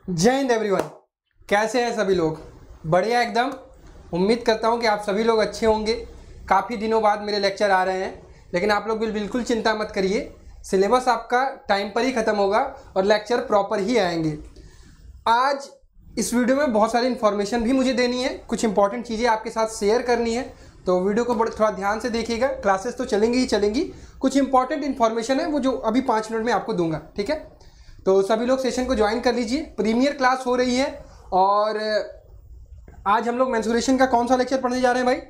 जय हिंद एवरीवन। कैसे हैं सभी लोग? बढ़िया एकदम। उम्मीद करता हूं कि आप सभी लोग अच्छे होंगे। काफ़ी दिनों बाद मेरे लेक्चर आ रहे हैं, लेकिन आप लोग बिल्कुल चिंता मत करिए। सिलेबस आपका टाइम पर ही ख़त्म होगा और लेक्चर प्रॉपर ही आएंगे। आज इस वीडियो में बहुत सारी इन्फॉर्मेशन भी मुझे देनी है, कुछ इंपॉर्टेंट चीज़ें आपके साथ शेयर करनी है, तो वीडियो को थोड़ा ध्यान से देखिएगा। क्लासेस तो चलेंगी ही चलेंगी, कुछ इंपॉर्टेंट इन्फॉर्मेशन है वो जो अभी 5 मिनट में आपको दूंगा, ठीक है? तो सभी लोग सेशन को ज्वाइन कर लीजिए। प्रीमियर क्लास हो रही है और आज हम लोग मेंसुरेशन का कौन सा लेक्चर पढ़ने जा रहे हैं भाई?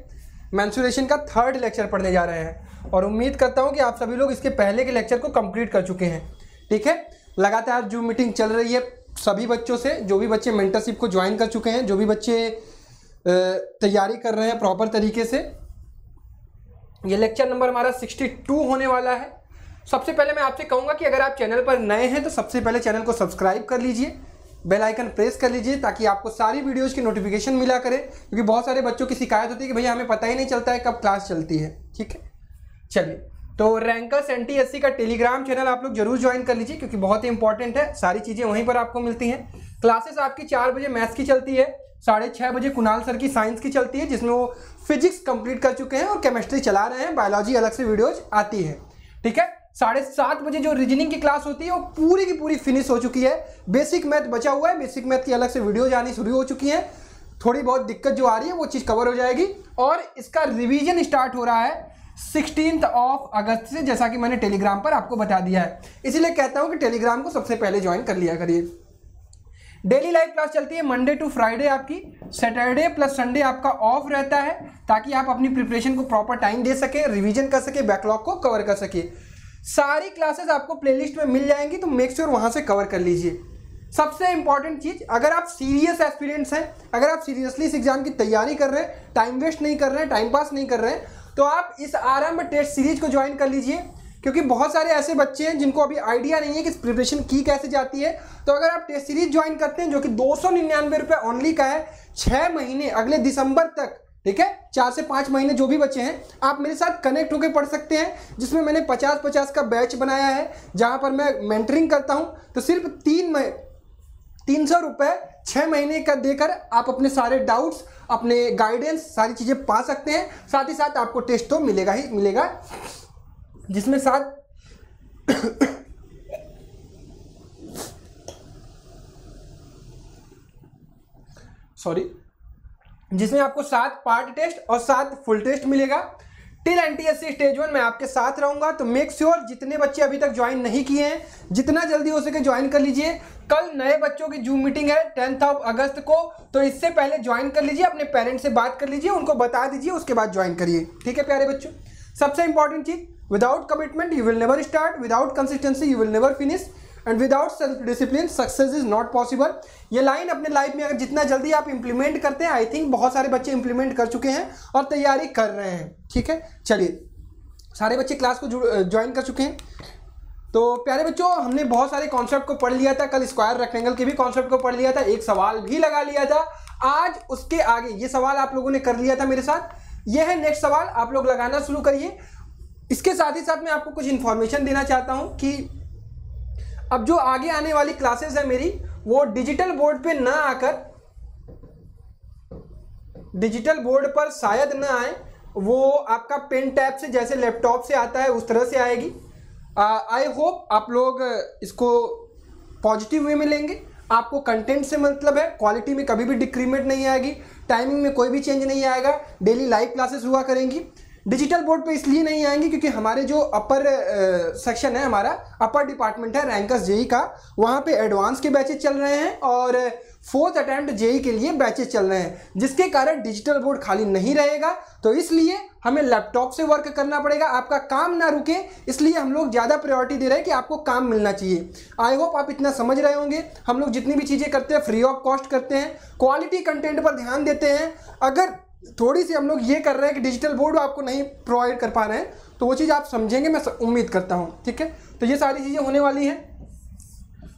मेंसुरेशन का 3rd लेक्चर पढ़ने जा रहे हैं और उम्मीद करता हूं कि आप सभी लोग इसके पहले के लेक्चर को कंप्लीट कर चुके हैं, ठीक है? लगातार जूम मीटिंग चल रही है सभी बच्चों से, जो भी बच्चे मेंटरशिप को ज्वाइन कर चुके हैं, जो भी बच्चे तैयारी कर रहे हैं प्रॉपर तरीके से। ये लेक्चर नंबर हमारा 62 होने वाला है। सबसे पहले मैं आपसे कहूंगा कि अगर आप चैनल पर नए हैं तो सबसे पहले चैनल को सब्सक्राइब कर लीजिए, बेल आइकन प्रेस कर लीजिए ताकि आपको सारी वीडियोज़ की नोटिफिकेशन मिला करे, क्योंकि बहुत सारे बच्चों की शिकायत होती है कि भैया हमें पता ही नहीं चलता है कब क्लास चलती है, ठीक है? चलिए, तो रैंकर्स NTSC का टेलीग्राम चैनल आप लोग जरूर ज्वाइन कर लीजिए, क्योंकि बहुत ही इंपॉर्टेंट है। सारी चीज़ें वहीं पर आपको मिलती हैं। क्लासेस आपकी 4 बजे मैथ्स की चलती है, 6:30 बजे कुणाल सर की साइंस की चलती है, जिसमें वो फिजिक्स कंप्लीट कर चुके हैं और केमिस्ट्री चला रहे हैं। बायोलॉजी अलग से वीडियोज आती है, ठीक है? 7:30 बजे जो रीजनिंग की क्लास होती है वो पूरी की पूरी फिनिश हो चुकी है। बेसिक मैथ बचा हुआ है, बेसिक मैथ की अलग से वीडियोज आनी शुरू हो चुकी है। थोड़ी बहुत दिक्कत जो आ रही है वो चीज़ कवर हो जाएगी और इसका रिवीजन स्टार्ट हो रहा है 16 अगस्त से, जैसा कि मैंने टेलीग्राम पर आपको बता दिया है। इसीलिए कहता हूं कि टेलीग्राम को सबसे पहले ज्वाइन कर लिया करिए। डेली लाइव क्लास चलती है मंडे टू फ्राइडे आपकी, सैटरडे प्लस संडे आपका ऑफ रहता है ताकि आप अपनी प्रिपरेशन को प्रॉपर टाइम दे सके, रिवीजन कर सके, बैकलॉग को कवर कर सके। सारी क्लासेस आपको प्लेलिस्ट में मिल जाएंगी, तो मेक श्योर वहां से कवर कर लीजिए। सबसे इंपॉर्टेंट चीज, अगर आप सीरियस एस्पिरेंट्स हैं, अगर आप सीरियसली इस एग्जाम की तैयारी कर रहे हैं, टाइम वेस्ट नहीं कर रहे हैं, टाइम पास नहीं कर रहे हैं, तो आप इस आरंभ टेस्ट सीरीज को ज्वाइन कर लीजिए, क्योंकि बहुत सारे ऐसे बच्चे हैं जिनको अभी आइडिया नहीं है कि प्रिपरेशन की कैसे जाती है। तो अगर आप टेस्ट सीरीज ज्वाइन करते हैं, जो कि 299 रुपये ओनली का है, 6 महीने अगले दिसंबर तक, ठीक है? 4 से 5 महीने जो भी बचे हैं आप मेरे साथ कनेक्ट होकर पढ़ सकते हैं, जिसमें मैंने 50-50 का बैच बनाया है, जहां पर मैं मेंटरिंग करता हूं। तो सिर्फ 300 रुपये 6 महीने का देकर आप अपने सारे डाउट्स, अपने गाइडेंस, सारी चीज़ें पा सकते हैं। साथ ही साथ आपको टेस्ट तो मिलेगा ही मिलेगा, जिसमें जिसमें आपको 7 पार्ट टेस्ट और 7 फुल टेस्ट मिलेगा। टिल NTSC स्टेज 1 मैं आपके साथ रहूंगा। तो मेक श्योर जितने बच्चे अभी तक ज्वाइन नहीं किए हैं, जितना जल्दी हो सके ज्वाइन कर लीजिए। कल नए बच्चों की जूम मीटिंग है 10 अगस्त को, तो इससे पहले ज्वाइन कर लीजिए। अपने पेरेंट्स से बात कर लीजिए, उनको बता दीजिए, उसके बाद ज्वाइन करिए, ठीक है प्यारे बच्चों? सबसे इंपॉर्टेंट चीज, without commitment you will never start, without consistency you will never finish, and without self discipline success is not possible. ये लाइन अपने लाइफ में अगर जितना जल्दी आप इंप्लीमेंट करते हैं, आई थिंक बहुत सारे बच्चे इंप्लीमेंट कर चुके हैं और तैयारी कर रहे हैं, ठीक है? चलिए, सारे बच्चे क्लास को ज्वाइन कर चुके हैं। तो प्यारे बच्चों, हमने बहुत सारे कॉन्सेप्ट को पढ़ लिया था। कल स्क्वायर रेक्टेंगल के भी कॉन्सेप्ट को पढ़ लिया था, एक सवाल भी लगा लिया था। आज उसके आगे ये सवाल आप लोगों ने कर लिया था मेरे साथ, ये है नेक्स्ट सवाल, आप लोग लगाना शुरू करिए। इसके साथ ही साथ मैं आपको कुछ इन्फॉर्मेशन देना चाहता हूं कि अब जो आगे आने वाली क्लासेस है मेरी, वो डिजिटल बोर्ड पे ना आकर, डिजिटल बोर्ड पर शायद ना आए, वो आपका पेन टैब से, जैसे लैपटॉप से आता है उस तरह से आएगी। आई होप आप लोग इसको पॉजिटिव वे में लेंगे। आपको कंटेंट से मतलब है, क्वालिटी में कभी भी डिक्रीमेंट नहीं आएगी, टाइमिंग में कोई भी चेंज नहीं आएगा, डेली लाइव क्लासेस हुआ करेंगी। डिजिटल बोर्ड पे इसलिए नहीं आएंगी क्योंकि हमारे जो अपर सेक्शन है, हमारा अपर डिपार्टमेंट है रैंकर्स जेई का, वहाँ पे एडवांस के बैचेस चल रहे हैं और 4th अटेम्प्ट जेई के लिए बैचेस चल रहे हैं, जिसके कारण डिजिटल बोर्ड खाली नहीं रहेगा। तो इसलिए हमें लैपटॉप से वर्क करना पड़ेगा, आपका काम ना रुके, इसलिए हम लोग ज़्यादा प्रायोरिटी दे रहे हैं कि आपको काम मिलना चाहिए। आई होप आप इतना समझ रहे होंगे। हम लोग जितनी भी चीज़ें करते हैं फ्री ऑफ कॉस्ट करते हैं, क्वालिटी कंटेंट पर ध्यान देते हैं। अगर थोड़ी सी हम लोग ये कर रहे हैं कि डिजिटल बोर्ड आपको नहीं प्रोवाइड कर पा रहे हैं, तो वो चीज़ आप समझेंगे, मैं उम्मीद करता हूँ, ठीक है? तो ये सारी चीज़ें होने वाली हैं।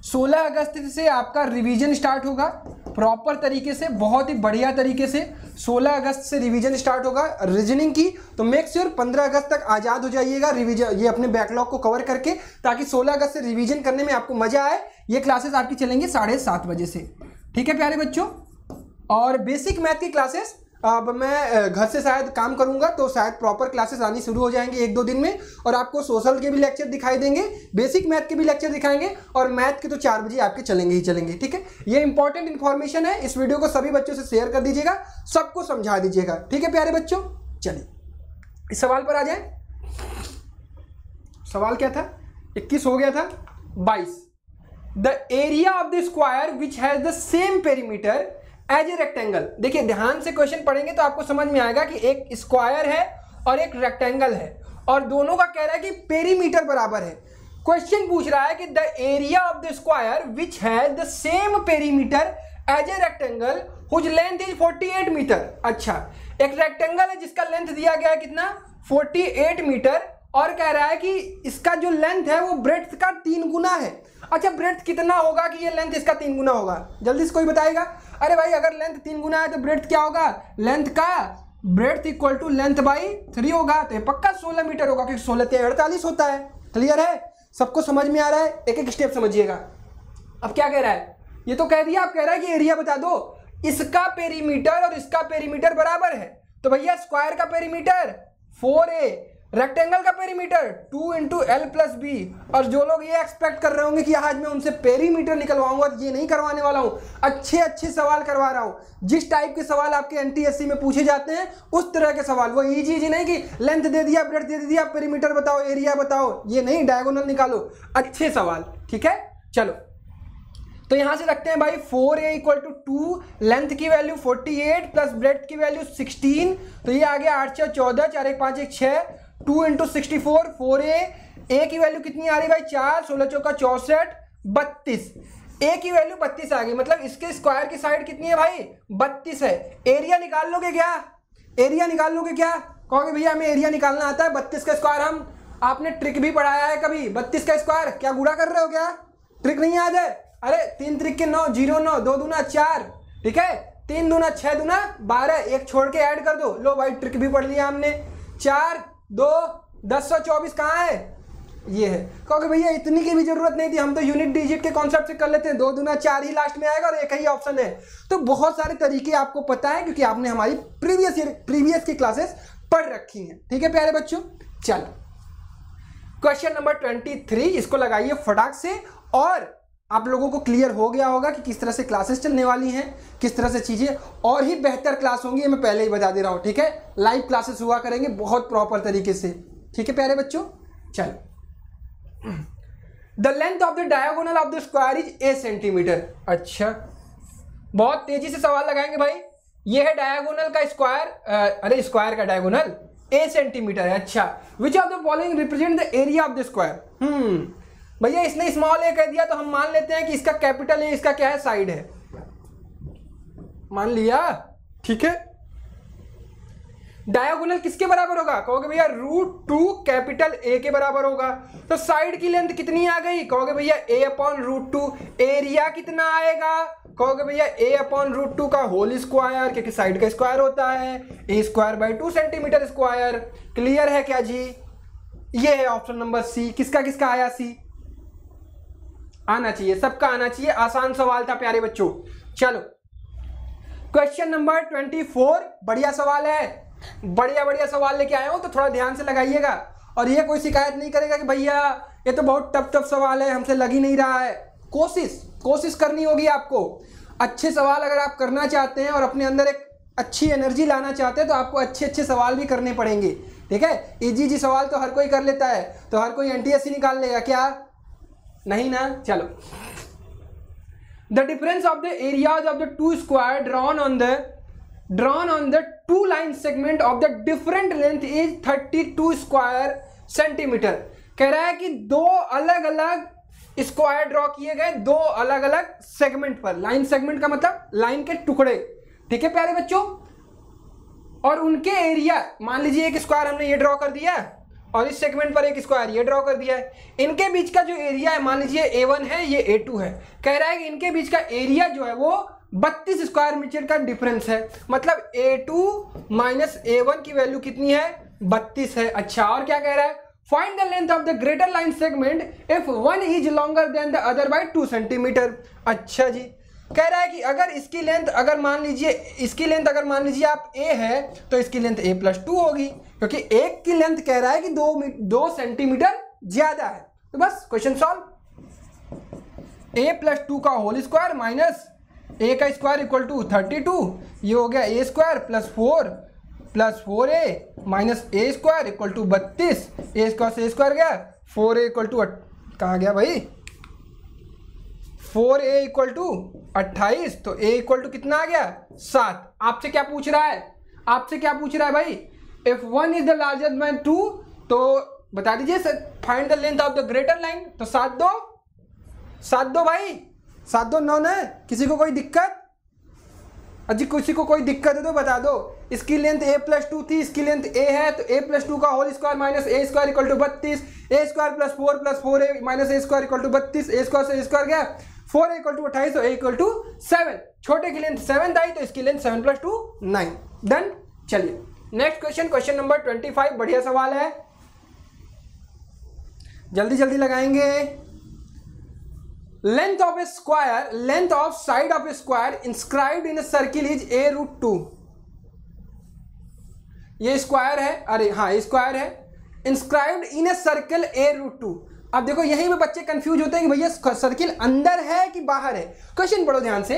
16 अगस्त से आपका रिवीजन स्टार्ट होगा प्रॉपर तरीके से, बहुत ही बढ़िया तरीके से। 16 अगस्त से रिवीजन स्टार्ट होगा रीजनिंग की, तो मेक श्योर 15 अगस्त तक आज़ाद हो जाइएगा रिवीजन, ये अपने बैकलॉग को कवर करके, ताकि 16 अगस्त से रिवीजन करने में आपको मजा आए। ये क्लासेस आपकी चलेंगी 7:30 बजे से, ठीक है प्यारे बच्चों। और बेसिक मैथ की क्लासेस अब मैं घर से शायद काम करूंगा तो शायद प्रॉपर क्लासेस आनी शुरू हो जाएंगे 1-2 दिन में, और आपको सोशल के भी लेक्चर दिखाई देंगे, बेसिक मैथ के भी लेक्चर दिखाएंगे, और मैथ के तो 4 बजे आपके चलेंगे ही चलेंगे, ठीक है। ये इंपॉर्टेंट इन्फॉर्मेशन है, इस वीडियो को सभी बच्चों से शेयर कर दीजिएगा, सबको समझा दीजिएगा, ठीक है प्यारे बच्चों। चलिए इस सवाल पर आ जाए। सवाल क्या था? 21 हो गया था, 22। The area of the square which has the same perimeter as a rectangle. देखिए ध्यान से क्वेश्चन पढ़ेंगे तो आपको समझ में आएगा कि एक स्क्वायर है और एक रेक्टेंगल है, और दोनों का कह रहा है कि पेरीमीटर बराबर है। क्वेश्चन पूछ रहा है कि the area of the square which has the same perimeter as a rectangle whose length is 48 metre. अच्छा, एक रेक्टेंगल है जिसका लेंथ दिया गया है कितना? 48 मीटर, और कह रहा है कि इसका जो लेंथ है वो ब्रेड्थ का 3 गुना है। अच्छा, ब्रेड्थ कितना होगा कि ये लेंथ इसका 3 गुना होगा? जल्दी से कोई बताएगा। अरे भाई अगर लेंथ 3 गुना है तो ब्रेड्थ क्या होगा? लेंथ का breadth equal to length by 3 होगा, तो ये पक्का 16 मीटर होगा, क्योंकि 16 × 48 होता है। क्लियर है? सबको समझ में आ रहा है? एक एक स्टेप समझिएगा। अब क्या कह रहा है? ये तो कह दिया, आप कह रहा है कि एरिया बता दो। इसका पेरीमीटर और इसका पेरीमीटर बराबर है, तो भैया स्क्वायर का पेरीमीटर 4a, रेक्टेंगल का पेरीमीटर 2 × l + b। और जो लोग ये एक्सपेक्ट कर रहे होंगे कि आज मैं उनसे पेरीमीटर निकलवाऊंगा, ये नहीं करवाने वाला हूं, अच्छे अच्छे सवाल करवा रहा हूं। जिस टाइप के सवाल आपके NTSC में पूछे जाते हैं उस तरह के सवाल, वो इजी नहीं कि लेंथ दे दिया, ब्रेड्थ दे दिया, पेरीमीटर बताओ, एरिया बताओ, ये नहीं, डायगोनल निकालो, अच्छे सवाल, ठीक है। चलो तो यहां से रखते हैं भाई 4a = 2, लेंथ की वैल्यू 48 प्लस ब्रेड्थ की वैल्यू 16, तो ये आ गया 8 × 14, 4 × 5 = 6, 2 × 64, 4a, a की वैल्यू कितनी आ रही भाई? 4, 16 × 4 = 64, 32, a की वैल्यू 32 आ गई, मतलब इसके स्क्वायर की साइड कितनी है भाई? 32 है। एरिया निकाल लोगे क्या? एरिया निकाल लोगे क्या? कहोगे भैया हमें एरिया निकालना आता है, 32 का स्क्वायर हम, आपने ट्रिक भी पढ़ाया है कभी, 32 का स्क्वायर क्या गुणा कर रहे हो क्या? ट्रिक नहीं याद है? अरे 3 × 3 = 9, 0 9, 2 दूना 4, ठीक है, 3 दूना 6 दूना 12, एक छोड़ के ऐड कर दो। लो भाई ट्रिक भी पढ़ लिया हमने। 4 2 1024 कहाँ है? ये है। कहोगे भैया इतनी की भी जरूरत नहीं थी, हम तो यूनिट डिजिट के कॉन्सेप्ट से कर लेते हैं, 2 दूना 4 ही लास्ट में आएगा और एक ही ऑप्शन है। तो बहुत सारे तरीके आपको पता है, क्योंकि आपने हमारी प्रीवियस की क्लासेस पढ़ रखी हैं, ठीक है प्यारे बच्चों। चलो क्वेश्चन नंबर 23, इसको लगाइए फटाक से, और आप लोगों को क्लियर हो गया होगा कि किस तरह से क्लासेस चलने वाली हैं, किस तरह से चीजें और ही बेहतर क्लास होंगी, ये मैं पहले ही बता दे रहा हूं, ठीक है। लाइव क्लासेस हुआ करेंगे बहुत प्रॉपर तरीके से, ठीक है प्यारे बच्चों। चलो, the length of the diagonal of the square is 8 centimetre. अच्छा, बहुत तेजी से सवाल लगाएंगे भाई। ये है डायगोनल का स्क्वायर, अरे स्क्वायर का डायगोनल 8 सेंटीमीटर है। अच्छा, which of the following represent the area of the square? भैया इसने स्मॉल a कह दिया तो हम मान लेते हैं कि इसका कैपिटल A इसका क्या है? साइड है, मान लिया, ठीक है। डायगोनल किसके बराबर होगा? कहोगे भैया √2 कैपिटल A के बराबर होगा। तो साइड की लेंथ कितनी आ गई? कहोगे भैया a/√2। एरिया कितना आएगा? कहोगे भैया a/√2 का होल स्क्वायर, क्योंकि साइड का स्क्वायर होता है, a² / 2 सेंटीमीटर स्क्वायर। क्लियर है क्या जी? ये है ऑप्शन नंबर सी। किसका किसका आया? सी आना चाहिए, सबका आना चाहिए, आसान सवाल था प्यारे बच्चों। चलो क्वेश्चन नंबर 24, बढ़िया सवाल है, बढ़िया बढ़िया सवाल लेके आया हूं, तो थोड़ा ध्यान से लगाइएगा, और ये कोई शिकायत नहीं करेगा कि भैया ये तो बहुत टफ सवाल है, हमसे लग ही नहीं रहा है। कोशिश करनी होगी आपको। अच्छे सवाल अगर आप करना चाहते हैं और अपने अंदर एक अच्छी एनर्जी लाना चाहते हैं तो आपको अच्छे अच्छे सवाल भी करने पड़ेंगे, ठीक है। इजी सवाल तो हर कोई कर लेता है, तो हर कोई NTSC निकाल लेगा क्या? नहीं ना। चलो, the difference of the areas of the 2 square drawn on the 2 line segment of the different length is 32 square centimetre. कह रहा है कि 2 अलग अलग स्क्वायर ड्रॉ किए गए 2 अलग अलग सेगमेंट पर। लाइन सेगमेंट का मतलब लाइन के टुकड़े, ठीक है प्यारे बच्चों। और उनके एरिया, मान लीजिए एक स्क्वायर हमने ये ड्रॉ कर दिया और इस सेगमेंट पर एक स्क्वायर ये ड्रॉ कर दिया है। इनके बीच का जो एरिया है, मान लीजिए A1 है, ये A2 है। कह रहा है कि इनके बीच का एरिया जो है वो 32 स्क्वायर मीटर का डिफरेंस है, मतलब A2 - A1 की वैल्यू कितनी है? 32 है। अच्छा, और क्या कह रहा है? Find the length of the greater line segment if one is longer than the other by 2 centimetre. अच्छा जी, कह रहा है कि अगर इसकी लेंथ अगर मान लीजिए आप a है तो इसकी लेंथ a प्लस 2 होगी, क्योंकि एक की लेंथ कह रहा है कि 2 सेंटीमीटर ज्यादा है। तो बस क्वेश्चन सॉल्व। a प्लस 2 का होल स्क्वायर माइनस a का स्क्वायर इक्वल टू 32, ये हो गया a square plus 4a minus a square equal to 32, a square से a स्क्वायर गया, 4a इक्वल टू कहाँ गया भाई, 4a इक्वल टू 28, तो a इक्वल टू कितना आ गया 7। आपसे क्या पूछ रहा है भाई, if 1 is the larger than 2, तो बता दीजिए find the length of the greater line. तो 7 दो भाई, 7 दो 9 है। किसी को कोई दिक्कत? अजी किसी को कोई दिक्कत है तो बता दो। इसकी लेंथ a प्लस 2 थी, इसकी लेंथ a है, तो a प्लस 2 का whole square minus a square equal to 32, a square plus 4a minus a square equal to 32, a square से a स्क्वायर गया, 4a इक्वल टू 28, तो a इक्वल टू 7। छोटे की लेंथ 7 आई तो इसकी लेंथ 7 प्लस 2 9। डन। चलिए next question, question number 25। बढ़िया सवाल है, जल्दी जल्दी लगाएंगे। Length of side of a square inscribed in circle is a√2। ये स्क्वायर है, अरे हाँ स्क्वायर है, inscribed in a circle a√2। अब देखो यहीं पे बच्चे कंफ्यूज होते हैं कि भैया सर्किल अंदर है कि बाहर है। क्वेश्चन पढ़ो ध्यान से।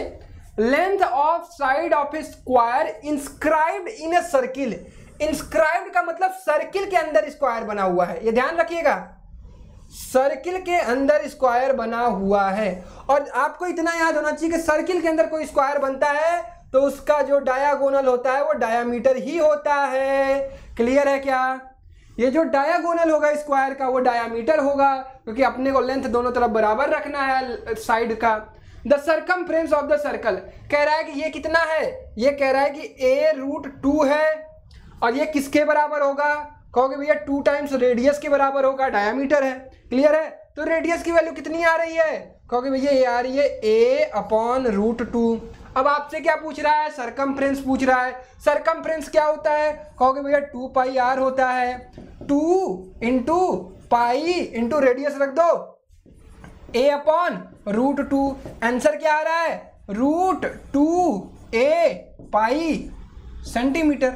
Length of side of a square inscribed in a circle. Inscribed का मतलब सर्किल के अंदर स्क्वायर बना हुआ है, ये ध्यान रखिएगा, सर्किल के अंदर स्क्वायर बना हुआ है। और आपको इतना याद होना चाहिए कि सर्किल के अंदर कोई स्क्वायर बनता है तो उसका जो डायागोनल होता है वो डायामीटर ही होता है। क्लियर है क्या? ये जो डायागोनल होगा स्क्वायर का वो डायामीटर होगा, क्योंकि अपने को लेंथ दोनों तरफ बराबर रखना है साइड का। The circumference of the circle कह रहा है कि ये कितना है, ये कह रहा है कि a√2 है, और ये किसके बराबर होगा? कहोगे भैया 2 टाइम्स रेडियस के बराबर होगा, डायामीटर है। क्लियर है? तो रेडियस की वैल्यू कितनी आ रही है? कहोगे भैया ये आ रही है a/√2। अब आपसे क्या पूछ रहा है? सरकमफ्रेंस पूछ रहा है। सरकमफ्रेंस क्या होता है? कहोगे भैया 2πr होता है, 2 इंटू पाई इंटू रेडियस रख दो, a/√2। आंसर क्या आ रहा है? √2a पाई सेंटीमीटर।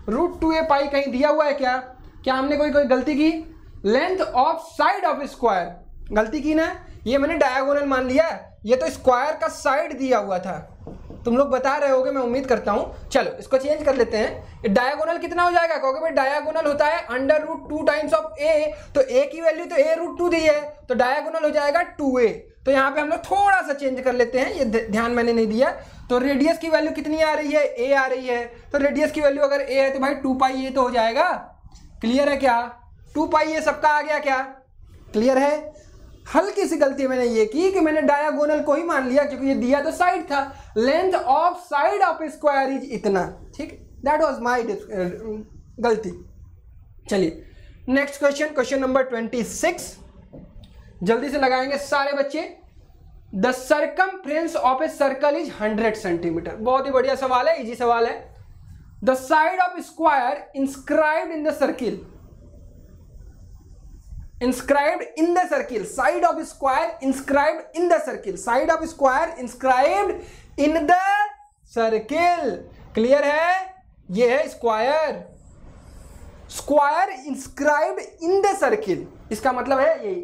√2a पाई कहीं दिया हुआ है क्या? क्या हमने कोई गलती की? Length of side of square गलती की ना, ये मैंने डायगोनल मान लिया, ये तो स्क्वायर का साइड दिया हुआ था। तुम लोग बता रहे होगे, मैं उम्मीद करता हूं। चलो इसको चेंज कर लेते हैं। डायगोनल कितना हो जाएगा? कहोगे भाई डायगोनल होता है √2 टाइम्स ऑफ a, तो a की वैल्यू तो a√2 दी है, तो डायगोनल हो जाएगा 2a। तो यहाँ पे हम लोग थोड़ा सा चेंज कर लेते हैं, ये ध्यान मैंने नहीं दिया। तो रेडियस की वैल्यू कितनी आ रही है? a आ रही है, तो रेडियस की वैल्यू अगर a है तो भाई 2πa तो हो जाएगा। क्लियर है क्या? 2πa सबका आ गया क्या? क्लियर है? हल्की सी गलती मैंने ये की कि मैंने डायगोनल को ही मान लिया, क्योंकि ये दिया तो साइड था। Length of side of square is इतना, ठीक, दैट वाज माय गलती। चलिए नेक्स्ट क्वेश्चन, क्वेश्चन नंबर 26। जल्दी से लगाएंगे सारे बच्चे। The circumference of a circle is 100 centimetre. बहुत ही बढ़िया सवाल है, इजी सवाल है। The side of square inscribed in the circle, inscribed in the circle, side of square inscribed in the circle, side of square inscribed in the circle। Clear है? ये है square, square inscribed in the circle, इसका मतलब है यही।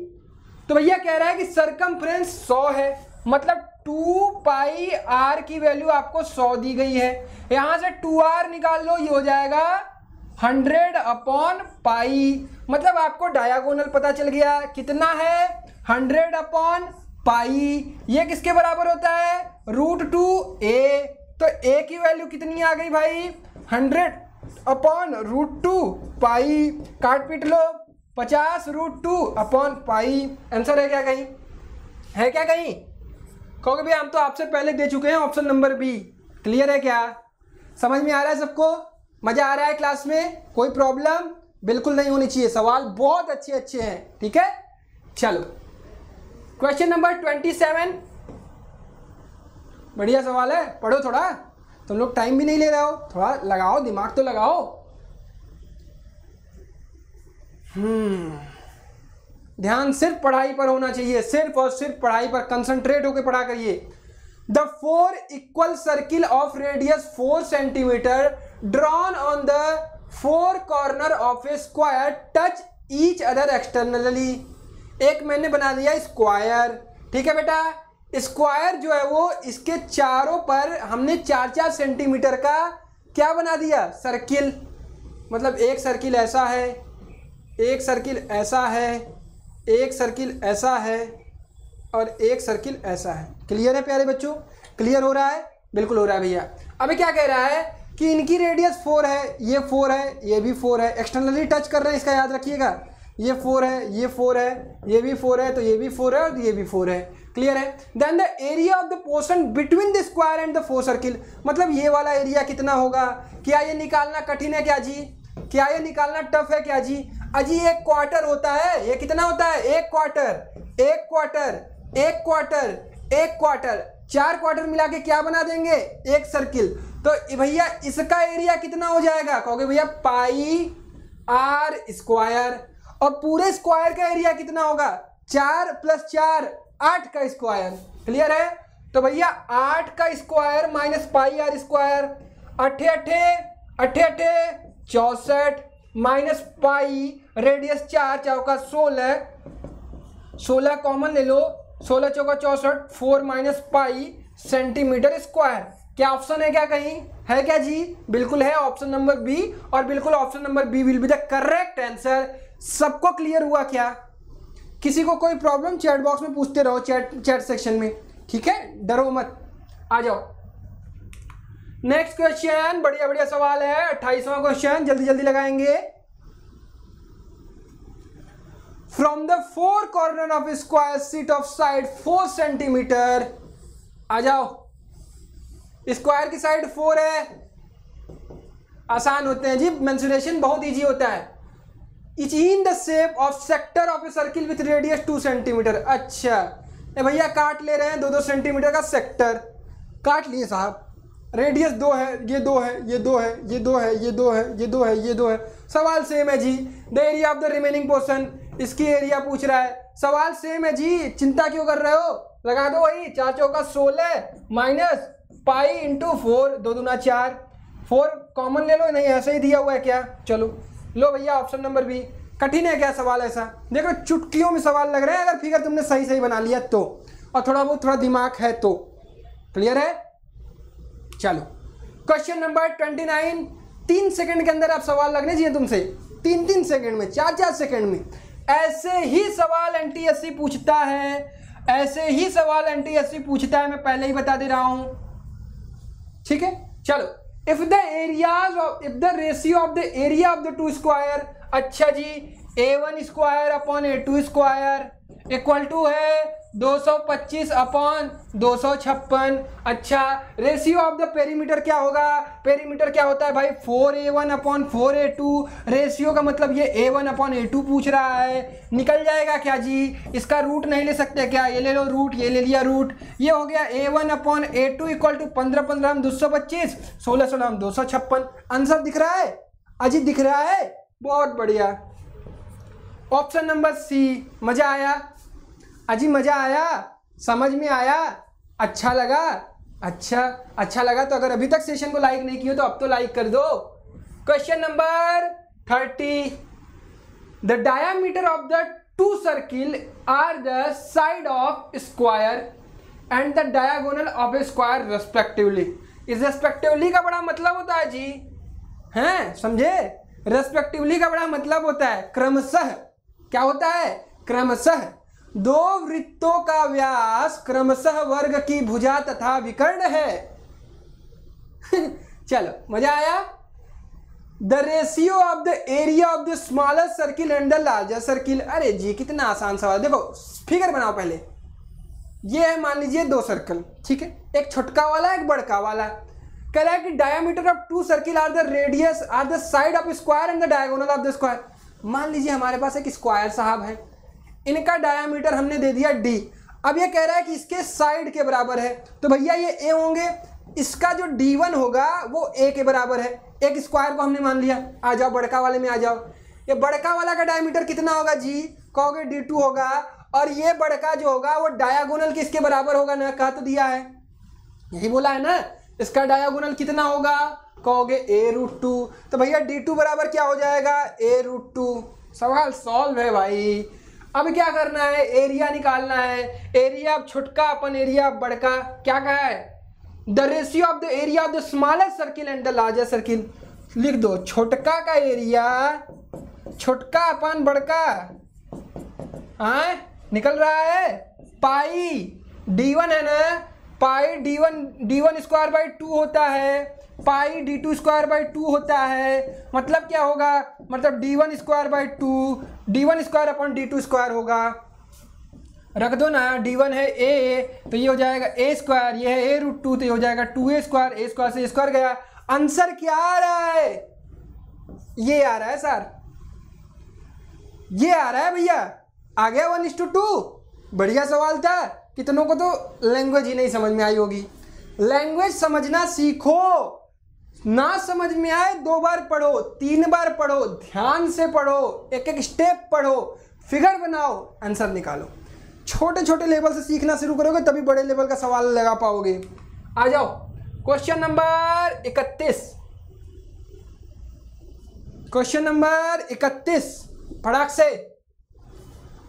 तो भैया कह रहा है कि सरकमफ्रेंस 100 है, मतलब 2πr की वैल्यू आपको 100 दी गई है। यहां से 2r निकाल लो, ये हो जाएगा 100/π। मतलब आपको डायगोनल पता चल गया कितना है, 100/π। ये किसके बराबर होता है? √2a। तो a की वैल्यू कितनी आ गई भाई? 100/√2π। काट पीट लो, 50√2/π। आंसर है क्या कहीं? है क्या कहीं? कहोगे भैया हम तो आपसे पहले दे चुके हैं ऑप्शन नंबर बी। क्लियर है क्या? समझ में आ रहा है सबको? मजा आ रहा है क्लास में? कोई प्रॉब्लम बिल्कुल नहीं होनी चाहिए, सवाल बहुत अच्छे अच्छे हैं। ठीक है, चलो क्वेश्चन नंबर 27। बढ़िया सवाल है, पढ़ो थोड़ा। तुम लोग टाइम भी नहीं ले रहे हो, थोड़ा लगाओ, दिमाग तो लगाओ। ध्यान सिर्फ पढ़ाई पर होना चाहिए, सिर्फ और सिर्फ पढ़ाई पर कंसंट्रेट होकर पढ़ा करिए। The 4 equal circle of radius 4 centimetre drawn on the 4 corner of a square touch each other externally. एक मैंने बना दिया स्क्वायर, ठीक है बेटा। स्क्वायर जो है वो इसके चारों पर हमने 4-4 सेंटीमीटर का क्या बना दिया, सर्किल। मतलब एक सर्किल ऐसा है, एक सर्किल ऐसा है, एक सर्किल ऐसा है और एक सर्किल ऐसा है। क्लियर है प्यारे बच्चों? क्लियर हो रहा है? बिल्कुल हो रहा है भैया। अभी क्या कह रहा है कि इनकी रेडियस 4 है, ये 4 है, ये भी 4 है, एक्सटर्नली टच कर रहे हैं, इसका याद रखिएगा। ये 4 है, ये 4 है, ये भी 4 है, तो ये भी 4 है और ये भी 4 है। क्लियर है? Then the area of the portion between the square and the 4 circle, मतलब ये वाला एरिया कितना होगा? क्या ये निकालना कठिन है क्या जी? क्या ये निकालना टफ है क्या जी? अजी एक क्वार्टर होता है, ये कितना होता है? एक क्वार्टर, एक क्वार्टर, एक क्वार्टर, एक क्वार्टर, 4 क्वार्टर मिला के क्या बना देंगे? एक सर्किल। तो भैया इसका एरिया कितना हो जाएगा? कहोगे भैया पाई आर स्क्वायर। और पूरे स्क्वायर का एरिया कितना होगा? 4 + 4 8 का स्क्वायर। क्लियर है? तो भैया 8 का square minus pi r square, 8 64 minus pi, radius 4 चौका 16, 16 कॉमन ले लो, 16 चौका 64, 4 माइनस पाई सेंटीमीटर स्क्वायर। क्या ऑप्शन है क्या कहीं? है क्या जी? बिल्कुल है, ऑप्शन नंबर बी। और बिल्कुल option number B will be the correct answer. सबको क्लियर हुआ क्या? किसी को कोई प्रॉब्लम चैट बॉक्स में पूछते रहो, चैट सेक्शन में, ठीक है? डरो मत, आ जाओ। नेक्स्ट क्वेश्चन, बढ़िया बढ़िया सवाल है, 28वां क्वेश्चन, जल्दी जल्दी लगाएंगे। From the 4 corner of square seat of side 4 centimetre, आ जाओ। स्क्वायर की साइड 4 है, आसान होते हैं जी, मेंसुरेशन बहुत इजी होता है। Etch in the shape of sector of a circle with radius 2 centimetre. अच्छा भैया काट ले रहे हैं 2-2 सेंटीमीटर का सेक्टर, काट लिए साहब। रेडियस 2 है, ये 2 है, ये 2 है, ये 2 है, ये 2 है, ये 2 है, ये 2 है। सवाल सेम है जी। The area of the remaining portion, इसकी एरिया पूछ रहा है। सवाल सेम है जी, चिंता क्यों कर रहे हो? लगा दो वही, 4 चौका 16 माइनस पाई इंटू 4, 2 दूना 4, 4 कॉमन ले लो, नहीं ऐसे ही दिया हुआ है क्या? चलो लो भैया, ऑप्शन नंबर बी। कठिन है क्या सवाल? ऐसा देखो चुटकियों में सवाल लग रहे हैं, अगर फिगर तुमने सही सही बना लिया तो, और थोड़ा दिमाग है तो। क्लियर है? चलो क्वेश्चन नंबर 29, 3 सेकंड के अंदर आप सवाल लगने चाहिए तुमसे, 3-3 सेकंड में, 4-4 सेकंड में। ऐसे ही सवाल एनटीएससी पूछता है, ऐसे ही सवाल एनटीएससी पूछता है, मैं पहले ही बता दे रहा हूं, ठीक है? चलो, if the ratio of the area of the 2 square, अच्छा जी, a1 square upon a2 square equal to है 225 अपॉन 256। अच्छा, रेशियो ऑफ द पेरीमीटर क्या होगा? पेरीमीटर क्या होता है भाई? 4a1 upon 4a2। रेशियो का मतलब ये a1 अपॉन a2 पूछ रहा है, निकल जाएगा क्या जी? इसका रूट नहीं ले सकते क्या? ये ले लो रूट, ये ले लिया रूट, ये हो गया a1 upon a2 equal to 15 हम 225, 16 हम 256। आंसर दिख रहा है? अजी दिख रहा है? बहुत बढ़िया। Option number C. मजा आया अजी? मजा आया? समझ में आया? अच्छा लगा? अच्छा लगा तो अगर अभी तक सेशन को लाइक नहीं किया तो अब तो लाइक कर दो। Question number 30, the diameter of the 2 circle are the side of square and the diagonal of a square respectively. इस रेस्पेक्टिवली का बड़ा मतलब होता है जी, हैं समझे? रेस्पेक्टिवली का बड़ा मतलब होता है क्रमशः। क्या होता है? क्रमशः। 2 वृत्तों का व्यास क्रमशः वर्ग की भुजा तथा विकर्ण है। चलो मजा आया? The ratio of the area of the smaller circle and the larger circle. अरे जी कितना आसान सवाल। देखो फिगर बनाओ पहले। ये है मान लीजिए 2 सर्कल, ठीक है, एक छोटका वाला एक बड़का वाला। कह रहा है कि diameter of 2 circle are the radius are the side of square and the diagonal of the square. मान लीजिए हमारे पास एक स्क्वायर साहब है, इनका डायमीटर हमने दे दिया d। अब ये कह रहा है कि इसके साइड के बराबर है, तो भैया ये a होंगे, इसका जो d1 होगा वो a के बराबर है। एक स्क्वायर को हमने मान लिया। आ जाओ बड़का वाले में आ जाओ। ये बड़का वाला का डायमीटर कितना होगा जी, कहोगे d2 होगा, और ये बड़का जो होगा वो डायगोनल किसके बराबर होगा ना, कहा तो दिया है, यही बोला है ना, इसका डायगोनल कितना होगा, कहोगे a√2, तो भैया d2 बराबर क्या हो जाएगा, a√2। सवाल सॉल्व है भाई। अब क्या करना है, एरिया निकालना है, एरिया ऑफ छुटका अपन एरिया ऑफ बड़का, क्या कहा है, the ratio of the area of the smallest circle and the largest circle. लिख दो छोटका का एरिया, छोटका अपन बड़का, हाँ निकल रहा है, पाई d1 है ना, पाई d1 स्क्वायर बाई 2 होता है, पाई d2 स्क्वायर बाई 2 होता है, मतलब क्या होगा, मतलब d1 square by 2, d1 square upon d2 square होगा, रख दो ना, d1 है a तो ये हो जाएगा a स्क्वायर, ये है a√2 तो ये हो जाएगा 2a स्क्वायर, a स्क्वायर से a स्क्वायर गया। आंसर क्या आ रहा है, ये आ रहा है सर, ये आ रहा है भैया, आ गया 1:2। बढ़िया सवाल था, कितनों को तो लैंग्वेज ही नहीं समझ में आई होगी। लैंग्वेज समझना सीखो, ना समझ में आए 2 बार पढ़ो, 3 बार पढ़ो, ध्यान से पढ़ो, एक एक स्टेप पढ़ो, फिगर बनाओ, आंसर निकालो। छोटे छोटे लेवल से सीखना शुरू करोगे तभी बड़े लेवल का सवाल लगा पाओगे। आ जाओ क्वेश्चन नंबर 31, क्वेश्चन नंबर 31 फटाक से।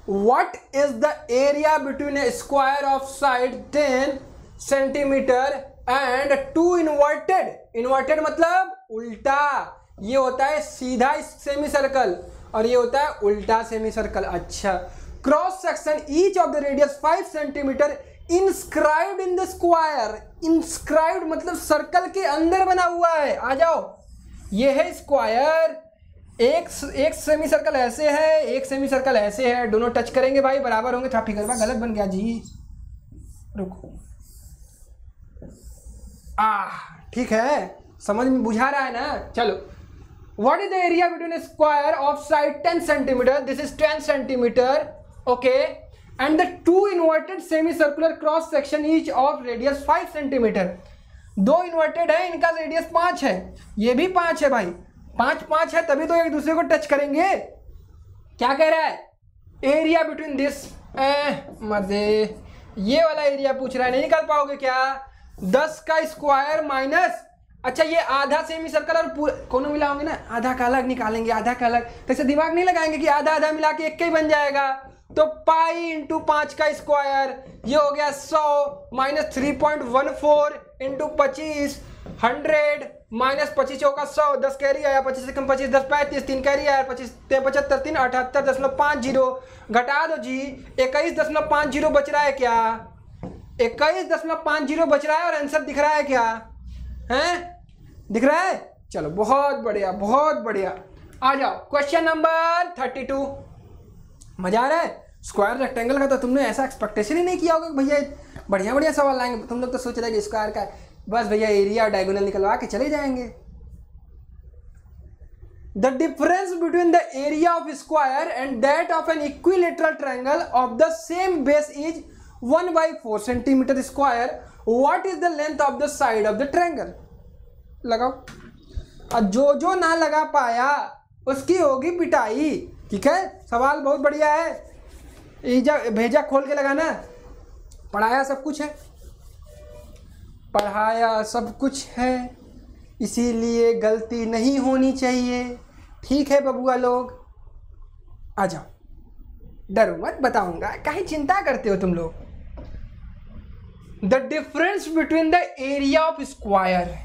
What is the area between a square of side 10 centimetre and 2 inverted, inverted मतलब उल्टा, ये होता है सीधा सेमी सर्कल और ये होता है उल्टा सेमी सर्कल। अच्छा, cross section each of the radius 5 centimetre inscribed in the square, inscribed मतलब सर्कल के अंदर बना हुआ है। आ जाओ, ये है स्क्वायर, एक सेमी सर्कल ऐसे है, एक सेमी सर्कल ऐसे है, दोनों टच करेंगे भाई बराबर होंगे। था फिगर गलत बन गया जी, रुको, ठीक है, समझ में बुझा रहा है ना। चलो, what is the area between A square of side 10 centimetre, this is 10 centimetre, okay, and the 2 inverted semi circular cross section each of radius 5 centimetre. 2 inverted है, इनका रेडियस 5 है, ये भी 5 है भाई, 5 है, तभी तो एक दूसरे को टच करेंगे। क्या कह रहा है, एरिया बिटवीन दिस, मजे ये वाला एरिया पूछ रहा है, नहीं निकाल पाओगे क्या, 10 का स्क्वायर माइनस, अच्छा ये आधा सेमी सर्कल और पूरा कोनो मिलाओगे ना, आधा का अलग निकालेंगे, आधा का अलग, तो ऐसे दिमाग नहीं लगाएंगे कि आधा आधा मिला के एक का ही बन जाएगा। तो पाई इंटू 5 का स्क्वायर, ये हो गया 100 माइनस 3.14 इंटू 25, 100 माइनस 25 होगा 100, 10 कैरी आया, 25 से कम 25, 10 35, 3 कैरी आया, 25 75 3 78.50 घटा दो जी, 21.50 बच रहा है क्या, 21.50 बच रहा है और आंसर दिख रहा है क्या, हैं दिख रहा है। चलो बहुत बढ़िया, बहुत बढ़िया। आ जाओ क्वेश्चन नंबर 32। मजा आ रहा है, स्क्वायर रेक्टेंगल का तो तुमने ऐसा एक्सपेक्टेशन ही नहीं किया होगा भैया बढ़िया बढ़िया सवाल लाएंगे, तुम लोग तो सोच रहे कि स्क्वायर का बस भैया एरिया और डायगोनल निकलवा के चले जाएंगे। The difference between the area of square and that of an equilateral triangle of the same base is 1/4 centimetre square. What is the length of the side of the triangle. लगाओ, और जो ना लगा पाया उसकी होगी पिटाई, ठीक है। सवाल बहुत बढ़िया है, भेजा खोल के लगाना, पढ़ाया सब कुछ है, पढ़ाया सब कुछ है, इसीलिए गलती नहीं होनी चाहिए, ठीक है बबुआ लोग। आ जाओ, डरो मत, बताऊंगा, काहे चिंता करते हो तुम लोग। The difference between the area of square,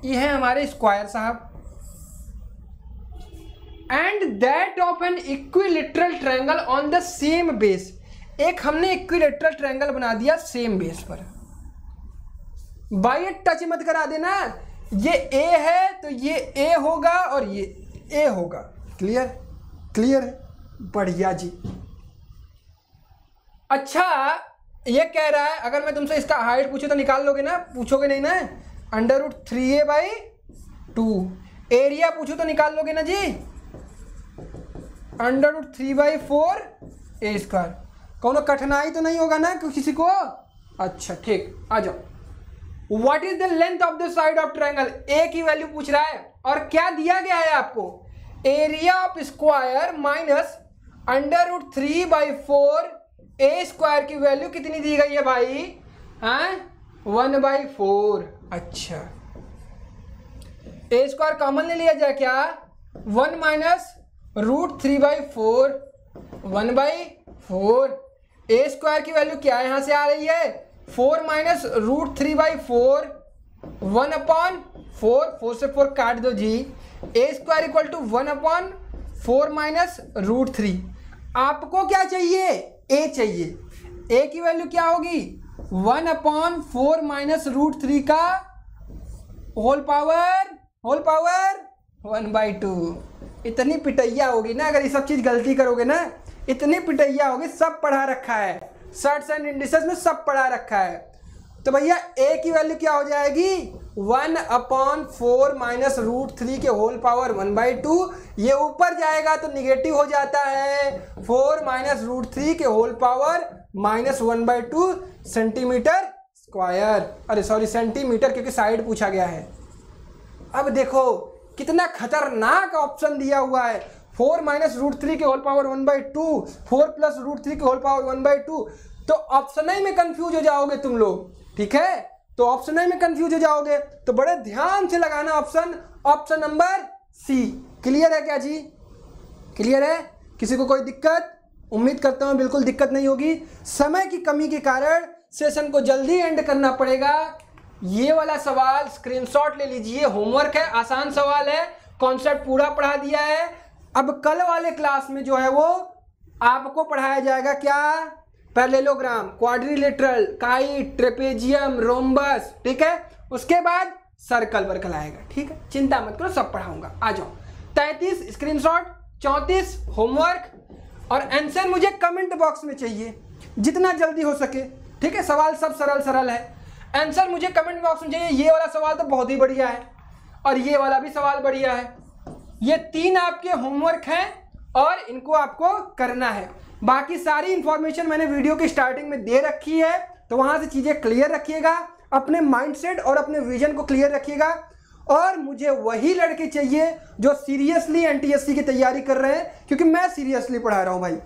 ये है हमारे स्क्वायर साहब, and that of an equilateral triangle on the same base. एक हमने इक्विलेटरल ट्रायंगल बना दिया सेम बेस पर, भाई टच मत करा देना, ये ए है तो ये ए होगा और ये ए होगा, क्लियर, क्लियर है, बढ़िया जी। अच्छा, ये कह रहा है अगर मैं तुमसे इसका हाइट पूछूं तो निकाल लोगे ना, पूछोगे नहीं ना, √3a/2। एरिया पूछूं तो निकाल लोगे ना जी, √3/4 a स्क्वायर। कौनो कठिनाई तो नहीं होगा ना किसी को। अच्छा ठीक, आ जाओ। What is the length of the side of triangle, A की वैल्यू पूछ रहा है और क्या दिया गया है आपको, area of square minus √3/4 A square की वैल्यू कितनी दी गई है भाई? हाँ 1/4। अच्छा ए स्क्वायर कॉमन ले लिया जाए क्या? 1 माइनस √3/4 1/4। ए स्क्वायर की वैल्यू क्या यहां से आ रही है? 4 माइनस √3/4 1/4। 4 से 4 काट दो जी। ए स्क्वायर इक्वल टू 1/4 माइनस √3। आपको क्या चाहिए? ए चाहिए। ए की वैल्यू क्या होगी? 1/4 माइनस √3 का होल पावर 1/2। इतनी पिटैया होगी ना अगर ये सब चीज गलती करोगे ना, इतनी पिटैया होगी। सब पढ़ा रखा है, सर्ट्स एंड इंडिसेस में सब पढ़ा रखा है। तो भैया ए की वैल्यू क्या हो जाएगी? 1/4 माइनस √3 के होल पावर 1/2। ये ऊपर जाएगा तो निगेटिव हो जाता है। 4 माइनस √3 के होल पावर -1/2 सेंटीमीटर स्क्वायर। अरे सॉरी सेंटीमीटर, क्योंकि साइड पूछा गया है। अब देखो कितना खतरनाक ऑप्शन दिया हुआ है। 4 माइनस √3 के होल पावर 1/2, 4 प्लस √3 के होल पावर 1/2। तो ऑप्शन ही में कंफ्यूज हो जाओगे तुम लोग, ठीक है? तो ऑप्शन ही में कंफ्यूज हो जाओगे, तो बड़े ध्यान से लगाना ऑप्शन नंबर सी। क्लियर है क्या जी? क्लियर है? किसी को कोई दिक्कत? उम्मीद करता हूं बिल्कुल दिक्कत नहीं होगी। समय की कमी के कारण सेशन को जल्दी एंड करना पड़ेगा। ये वाला सवाल स्क्रीनशॉट ले लीजिए, होमवर्क है, आसान सवाल है, कॉन्सेप्ट पूरा पढ़ा दिया है। अब कल वाले क्लास में जो है वो आपको पढ़ाया जाएगा क्या? Parallelogram, quadrilateral, kite, trapezium, rhombus, ठीक है? उसके बाद सर्कल वर्कल आएगा, ठीक है? चिंता मत करो, सब पढ़ाऊंगा। आ जाओ। 33 स्क्रीनशॉट, 34 होमवर्क और आंसर मुझे कमेंट बॉक्स में चाहिए जितना जल्दी हो सके, ठीक है? सवाल सब सरल है। आंसर मुझे कमेंट बॉक्स में चाहिए। ये वाला सवाल तो बहुत ही बढ़िया है और ये वाला भी सवाल बढ़िया है। ये 3 आपके होमवर्क हैं और इनको आपको करना है। बाकी सारी इंफॉर्मेशन मैंने वीडियो की स्टार्टिंग में दे रखी है, तो वहां से चीजें क्लियर रखिएगा। अपने माइंडसेट और अपने विजन को क्लियर रखिएगा। और मुझे वही लड़के चाहिए जो सीरियसली एनटीएससी की तैयारी कर रहे हैं, क्योंकि मैं सीरियसली पढ़ा रहा हूं भाई।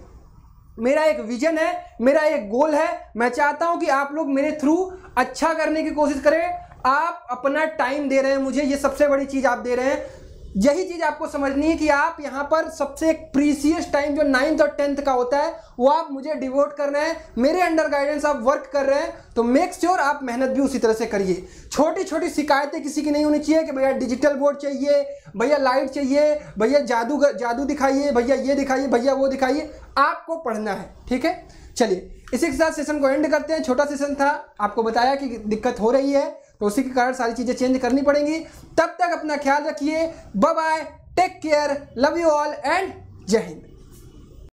मेरा एक विजन है, मेरा एक गोल है। मैं चाहता हूं कि आप लोग मेरे थ्रू अच्छा करने की कोशिश करें। आप अपना टाइम दे रहे हैं मुझे, ये सबसे बड़ी चीज आप दे रहे हैं। यही चीज आपको समझनी है कि आप यहाँ पर सबसे एक प्रीसियस टाइम जो 9th और 10th का होता है वो आप मुझे डिवोट कर रहे हैं। मेरे अंडर गाइडेंस आप वर्क कर रहे हैं, तो मेक श्योर आप मेहनत भी उसी तरह से करिए। छोटी छोटी शिकायतें किसी की नहीं होनी चाहिए कि भैया डिजिटल बोर्ड चाहिए, भैया लाइट चाहिए, भैया जादू दिखाइए, भैया ये दिखाइए, भैया वो दिखाइए। आपको पढ़ना है, ठीक है? चलिए इसी के साथ सेशन को एंड करते हैं। छोटा सेशन था, आपको बताया कि दिक्कत हो रही है, तो उसी के कारण सारी चीजें चेंज करनी पड़ेंगी। तब तक अपना ख्याल रखिए। Bye bye, take care, love you all and जय हिंद।